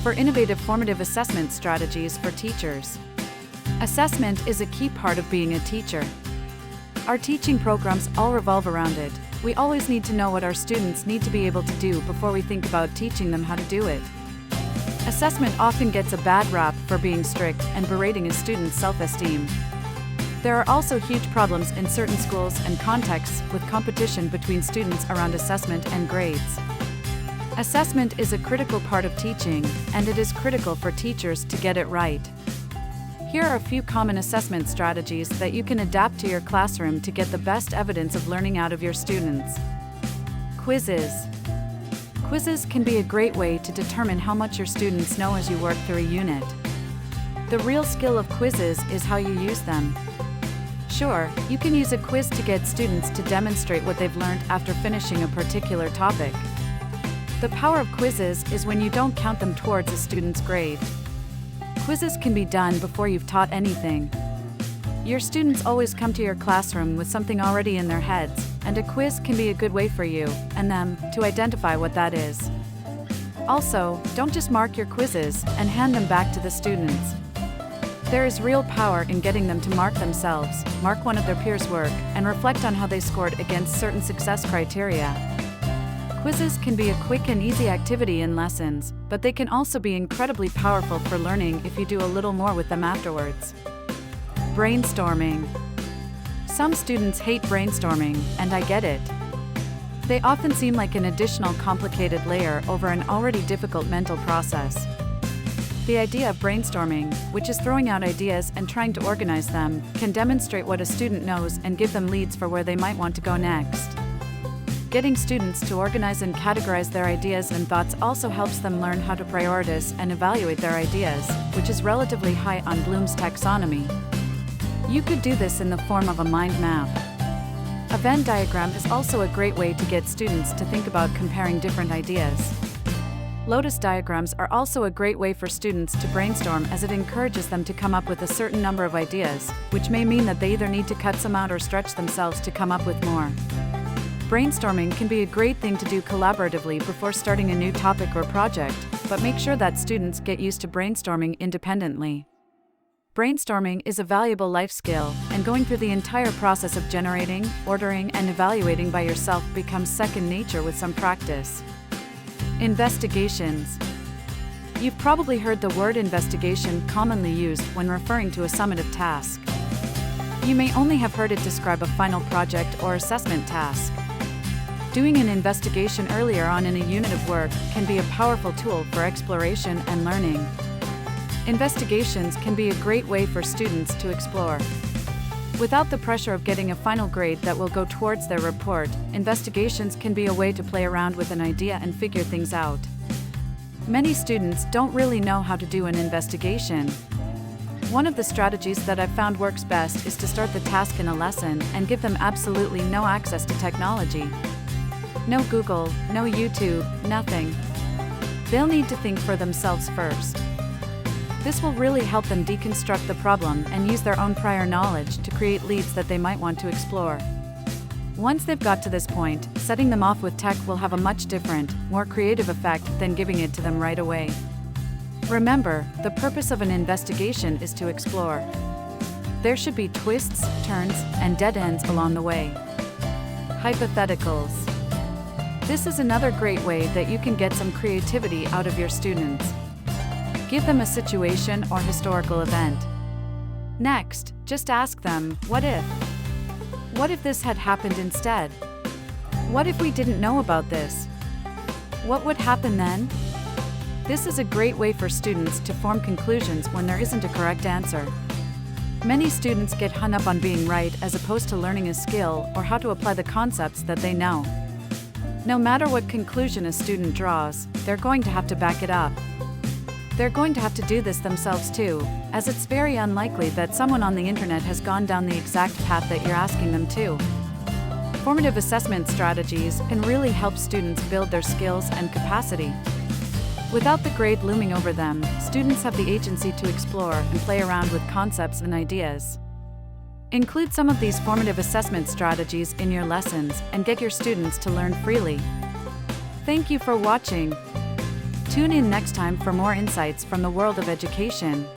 for innovative formative assessment strategies for teachers. Assessment is a key part of being a teacher. Our teaching programs all revolve around it. We always need to know what our students need to be able to do before we think about teaching them how to do it. Assessment often gets a bad rap for being strict and berating a student's self-esteem. There are also huge problems in certain schools and contexts with competition between students around assessment and grades. Assessment is a critical part of teaching, and it is critical for teachers to get it right. Here are a few common assessment strategies that you can adapt to your classroom to get the best evidence of learning out of your students. Quizzes. Quizzes can be a great way to determine how much your students know as you work through a unit. The real skill of quizzes is how you use them. Sure, you can use a quiz to get students to demonstrate what they've learned after finishing a particular topic. The power of quizzes is when you don't count them towards a student's grade. Quizzes can be done before you've taught anything. Your students always come to your classroom with something already in their heads, and a quiz can be a good way for you and them to identify what that is. Also, don't just mark your quizzes and hand them back to the students. There is real power in getting them to mark themselves, mark one of their peers' work, and reflect on how they scored against certain success criteria. Quizzes can be a quick and easy activity in lessons, but they can also be incredibly powerful for learning if you do a little more with them afterwards. Brainstorming. Some students hate brainstorming, and I get it. They often seem like an additional complicated layer over an already difficult mental process. The idea of brainstorming, which is throwing out ideas and trying to organize them, can demonstrate what a student knows and give them leads for where they might want to go next. Getting students to organize and categorize their ideas and thoughts also helps them learn how to prioritize and evaluate their ideas, which is relatively high on Bloom's taxonomy. You could do this in the form of a mind map. A Venn diagram is also a great way to get students to think about comparing different ideas. Lotus diagrams are also a great way for students to brainstorm, as it encourages them to come up with a certain number of ideas, which may mean that they either need to cut some out or stretch themselves to come up with more. Brainstorming can be a great thing to do collaboratively before starting a new topic or project, but make sure that students get used to brainstorming independently. Brainstorming is a valuable life skill, and going through the entire process of generating, ordering, and evaluating by yourself becomes second nature with some practice. Investigations. You've probably heard the word investigation commonly used when referring to a summative task. You may only have heard it describe a final project or assessment task. Doing an investigation earlier on in a unit of work can be a powerful tool for exploration and learning. Investigations can be a great way for students to explore. Without the pressure of getting a final grade that will go towards their report, investigations can be a way to play around with an idea and figure things out. Many students don't really know how to do an investigation. One of the strategies that I've found works best is to start the task in a lesson and give them absolutely no access to technology. No Google, no YouTube, nothing. They'll need to think for themselves first. This will really help them deconstruct the problem and use their own prior knowledge to create leads that they might want to explore. Once they've got to this point, setting them off with tech will have a much different, more creative effect than giving it to them right away. Remember, the purpose of an investigation is to explore. There should be twists, turns, and dead ends along the way. Hypotheticals. This is another great way that you can get some creativity out of your students. Give them a situation or historical event. Next, just ask them, what if? What if this had happened instead? What if we didn't know about this? What would happen then? This is a great way for students to form conclusions when there isn't a correct answer. Many students get hung up on being right as opposed to learning a skill or how to apply the concepts that they know. No matter what conclusion a student draws, they're going to have to back it up. They're going to have to do this themselves too, as it's very unlikely that someone on the internet has gone down the exact path that you're asking them to. Formative assessment strategies can really help students build their skills and capacity. Without the grade looming over them, students have the agency to explore and play around with concepts and ideas. Include some of these formative assessment strategies in your lessons and get your students to learn freely. Thank you for watching. Tune in next time for more insights from the world of education.